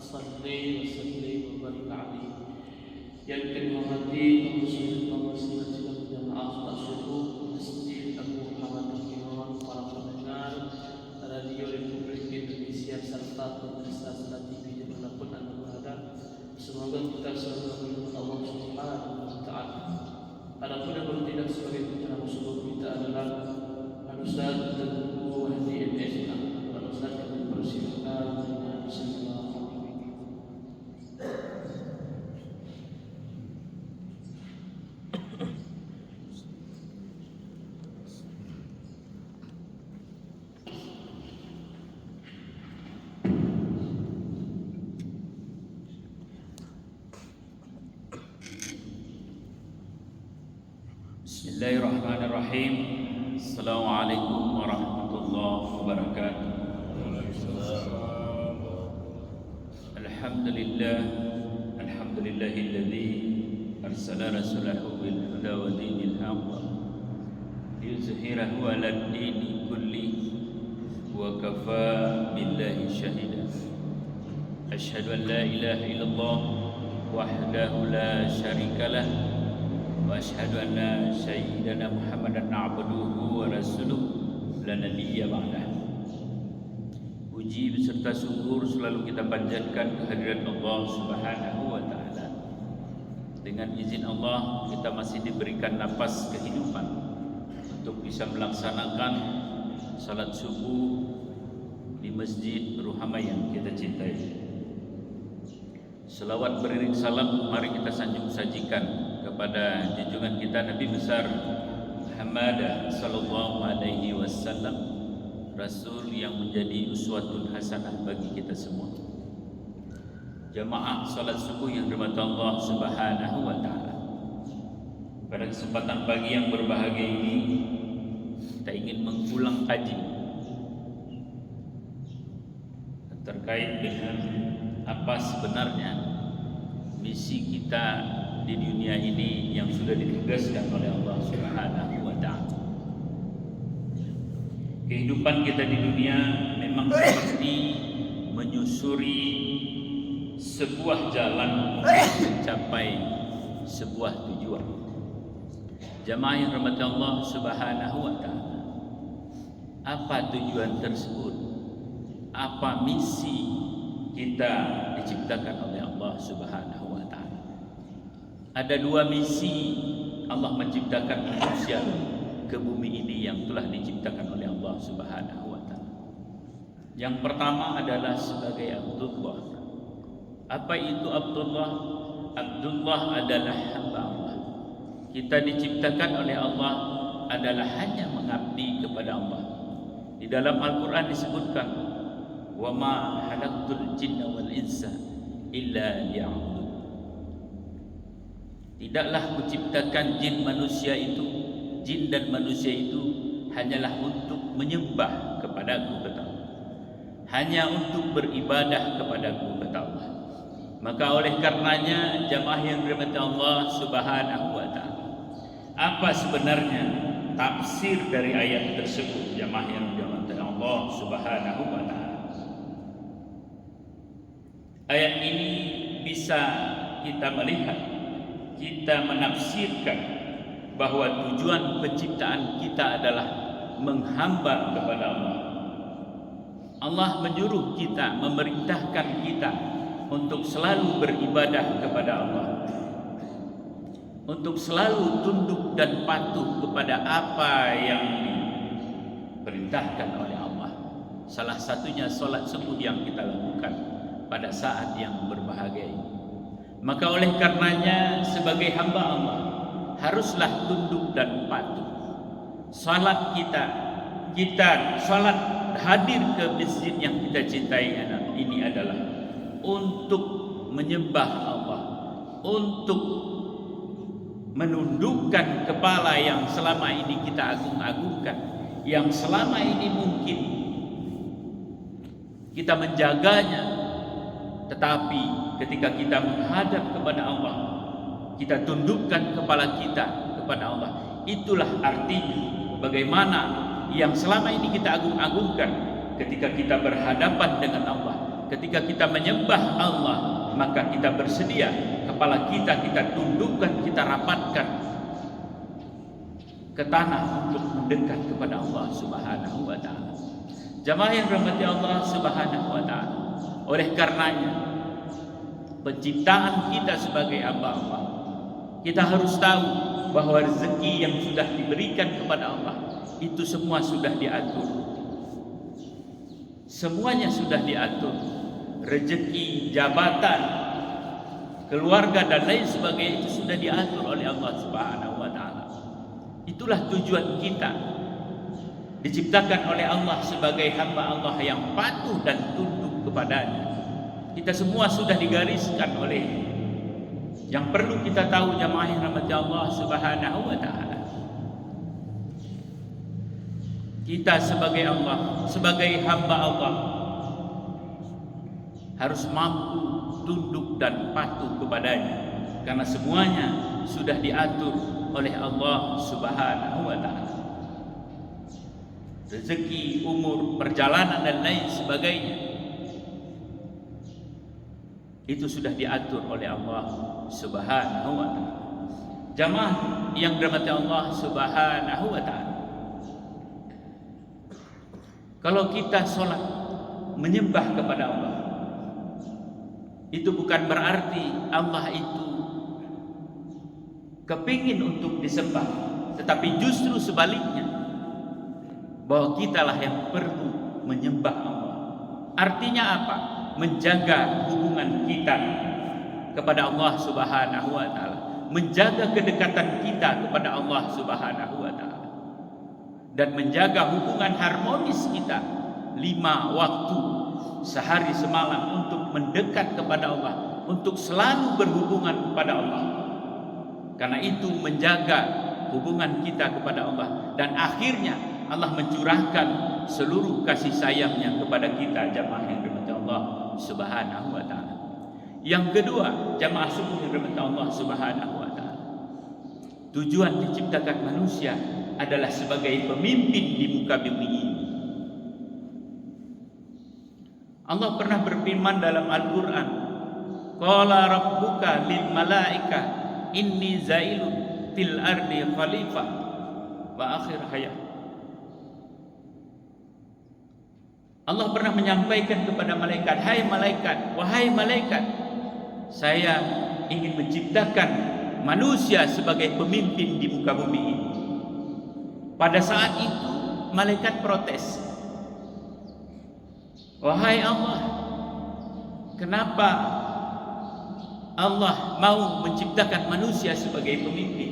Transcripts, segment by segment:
salli wa sallim wa barik alaihi. Yang dihormati kaum muslimin sidang jamaah salat subuh Masjid Abu Muhammad Al-Kiron, para pendengar Radio Republik Indonesia serta pemirsa Salat TV dimanapun Anda berada. Semoga kita selalu berdoa Allah Subhanahu wa taala. Adapun yang bertindak sebagai putra subuh kita adalah Ustaz dan Guru Wahdi MS. Ustaz kami persilakan dengan bismillah. Bismillahirrahmanirrahim. Assalamualaikum warahmatullahi wabarakatuh. Alhamdulillahilladzi arsala rasulahu bil huda wa dinil haqq liyuzhirahu 'alad dini kulli wa kafa billahi shahida. Asyhadu an la ilaha illallah wahdahu la syarikalah wa asyhadu anna sayyidana Muhammadan abduhu wa rasuluh la nabiyya ba'dah. Puji beserta syukur selalu kita panjatkan kehadirat Allah Subhanahu wa taala. Dengan izin Allah kita masih diberikan nafas kehidupan untuk bisa melaksanakan salat subuh di Masjid Ruhama yang kita cintai. Selawat beriring salam mari kita sanjung sajikan kepada junjungan kita Nabi besar Muhammad sallallahu alaihi wasallam, Rasul yang menjadi uswatun hasanah bagi kita semua. Jamaah salat subuh yang dirahmati Allah Subhanahu wa taala. Pada kesempatan pagi yang berbahagia ini kita ingin mengulang kaji terkait dengan apa sebenarnya misi kita di dunia ini yang sudah ditugaskan oleh Allah Subhanahu wa taala. Kehidupan kita di dunia memang seperti menyusuri sebuah jalan untuk mencapai sebuah tujuan. Jamaah yang dirahmati Allah Subhanahu wa taala, apa tujuan tersebut? Apa misi kita diciptakan oleh Allah Subhanahu wa taala? Ada dua misi Allah menciptakan manusia ke bumi ini yang telah diciptakan oleh Allah Subhanahu wa taala. Yang pertama adalah sebagai Abdullah. Apa itu Abdullah? Abdullah adalah hamba Allah. Kita diciptakan oleh Allah adalah hanya mengabdi kepada Allah. Di dalam Al-Qur'an disebutkan, "Wa ma khalaqtul jinna wal insa illa liya'budun." Tidaklah kuciptakan jin dan manusia itu hanyalah untuk menyembah kepadaku, kata Allah. Hanya untuk beribadah kepadaku, kata Allah. Maka oleh karenanya jamaah yang dirahmati Allah Subhanahu wa taala, apa sebenarnya tafsir dari ayat tersebut jamaah yang dirahmati Allah Subhanahu wa taala? Ayat ini bisa kita melihat, kita menafsirkan bahwa tujuan penciptaan kita adalah menghamba kepada Allah. Allah menyuruh kita, memerintahkan kita untuk selalu beribadah kepada Allah, untuk selalu tunduk dan patuh kepada apa yang diperintahkan oleh Allah. Salah satunya salat subuh yang kita lakukan pada saat yang berbahagia ini. Maka oleh karenanya sebagai hamba Allah haruslah tunduk dan patuh. Salat kita salat hadir ke masjid yang kita cintai ini adalah untuk menyembah Allah, untuk menundukkan kepala yang selama ini kita agung-agungkan, yang selama ini mungkin kita menjaganya, tetapi ketika kita menghadap kepada Allah, kita tundukkan kepala kita kepada Allah. Itulah artinya bagaimana yang selama ini kita agung-agungkan ketika kita berhadapan dengan Allah, ketika kita menyembah Allah, maka kita bersedia kepala kita tundukkan, kita rapatkan ke tanah untuk mendekat kepada Allah Subhanahu wa taala. Jamaah yang dirahmati Allah Subhanahu wa taala, oleh karenanya penciptaan kita sebagai hamba Allah, kita harus tahu bahwa rezeki yang sudah diberikan kepada Allah itu semua sudah diatur. Semuanya sudah diatur. Rezeki, jabatan, keluarga dan lain sebagainya itu sudah diatur oleh Allah Subhanahu wa taala. Itulah tujuan kita diciptakan oleh Allah sebagai hamba Allah yang patuh dan tunduk kepadanya. Kita semua sudah digariskan oleh. Yang perlu kita tahu jamaah yang rahmati Allah Subhanahu wa taala, kita sebagai Allah, sebagai hamba Allah, harus mampu tunduk dan patuh kepadanya, karena semuanya sudah diatur oleh Allah Subhanahu wa taala. Rezeki, umur, perjalanan dan lain sebagainya itu sudah diatur oleh Allah Subhanahu wa taala. Jamaah yang dirahmati Allah Subhanahu wa taala, kalau kita sholat menyembah kepada Allah, itu bukan berarti Allah itu kepingin untuk disembah, tetapi justru sebaliknya, bahwa kitalah yang perlu menyembah Allah. Artinya apa? Menjaga hubungan kita kepada Allah Subhanahu wa taala, menjaga kedekatan kita kepada Allah Subhanahu wa taala, dan menjaga hubungan harmonis kita 5 waktu sehari semalam untuk mendekat kepada Allah, untuk selalu berhubungan kepada Allah. Karena itu menjaga hubungan kita kepada Allah, dan akhirnya Allah mencurahkan seluruh kasih sayangnya kepada kita, jamaah yang dirahmati Allah Subhanahu wa taala. Yang kedua, jamaah subuh yang dirahmati Allah Subhanahu wa taala, tujuan diciptakan manusia adalah sebagai pemimpin di muka bumi ini. Allah pernah berfirman dalam Al-Quran, qala rabbuka lil malaika inni zailun fil ardi khalifah wa akhir hayat. Allah pernah menyampaikan kepada malaikat, wahai malaikat, saya ingin menciptakan manusia sebagai pemimpin di muka bumi ini. Pada saat itu malaikat protes, wahai Allah, kenapa Allah mau menciptakan manusia sebagai pemimpin?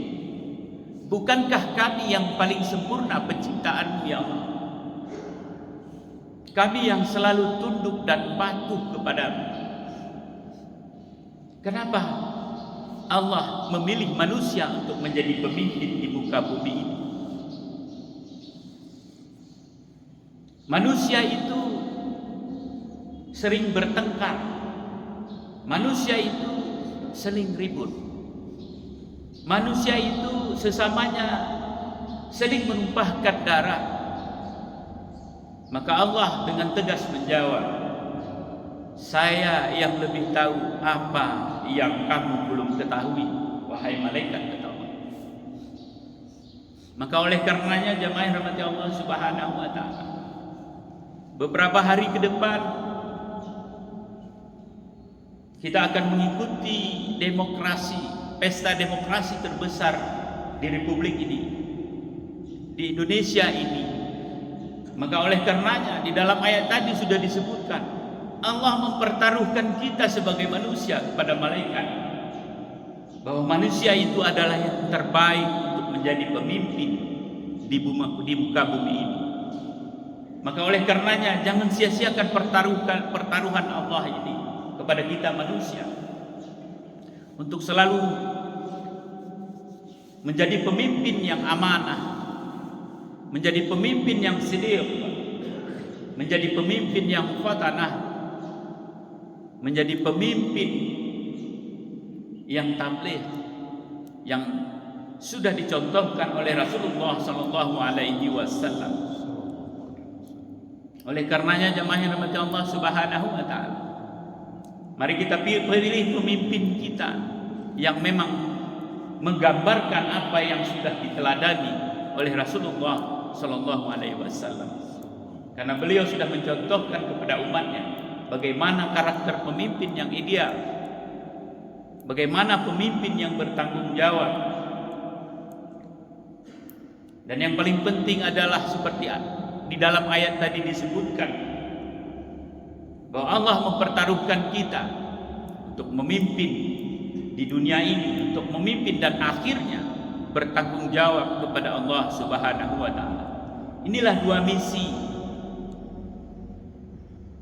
Bukankah kami yang paling sempurna penciptaan, ya Allah? Kami yang selalu tunduk dan patuh kepadamu. Kenapa Allah memilih manusia untuk menjadi pemimpin di muka bumi ini? Manusia itu sering bertengkar. Manusia itu sering ribut. Manusia itu sesamanya sering menumpahkan darah. Maka Allah dengan tegas menjawab, saya yang lebih tahu apa yang kamu belum ketahui, wahai malaikat kata Allah. Maka oleh karenanya jamaah yang rahmati Allah Subhanahu wa taala, beberapa hari ke depan kita akan mengikuti demokrasi, pesta demokrasi terbesar di Republik ini, di Indonesia ini. Maka oleh karenanya di dalam ayat tadi sudah disebutkan, Allah mempertaruhkan kita sebagai manusia kepada malaikat, bahwa manusia itu adalah yang terbaik untuk menjadi pemimpin di muka bumi ini. Maka oleh karenanya jangan sia-siakan pertaruhan Allah ini kepada kita manusia, untuk selalu menjadi pemimpin yang amanah, menjadi pemimpin yang siddiq, menjadi pemimpin yang fatanah, menjadi pemimpin yang tabligh, yang sudah dicontohkan oleh Rasulullah sallallahu alaihi wasallam. Oleh karenanya jemaah yang dirahmati Allah Subhanahu wa taala, Mari kita pilih pemimpin kita yang memang menggambarkan apa yang sudah diteladani oleh Rasulullah Sallallahu Alaihi Wasallam. Karena beliau sudah mencontohkan kepada umatnya bagaimana karakter pemimpin yang ideal, bagaimana pemimpin yang bertanggung jawab. Dan yang paling penting adalah seperti di dalam ayat tadi disebutkan, bahwa Allah mempertaruhkan kita untuk memimpin di dunia ini, untuk memimpin dan akhirnya bertanggung jawab kepada Allah Subhanahu wa taala. Inilah dua misi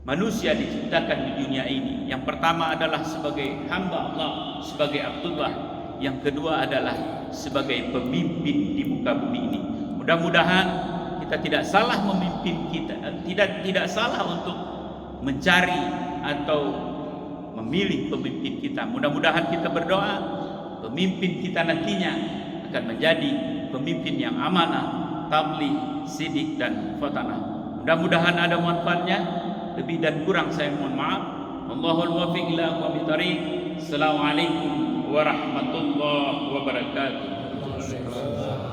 manusia diciptakan di dunia ini. Yang pertama adalah sebagai hamba Allah, sebagai Abdullah. Yang kedua adalah sebagai pemimpin di muka bumi ini. Mudah-mudahan kita tidak salah memimpin kita, tidak salah untuk mencari atau memilih pemimpin kita. Mudah-mudahan kita berdoa pemimpin kita nantinya akan menjadi pemimpin yang amanah, tabligh, sidik dan fatanah. Mudah-mudahan ada manfaatnya. Lebih dan kurang saya mohon maaf. Wallahul muwaffiq ila aqwamit thariq. Assalamualaikum warahmatullahi wabarakatuh.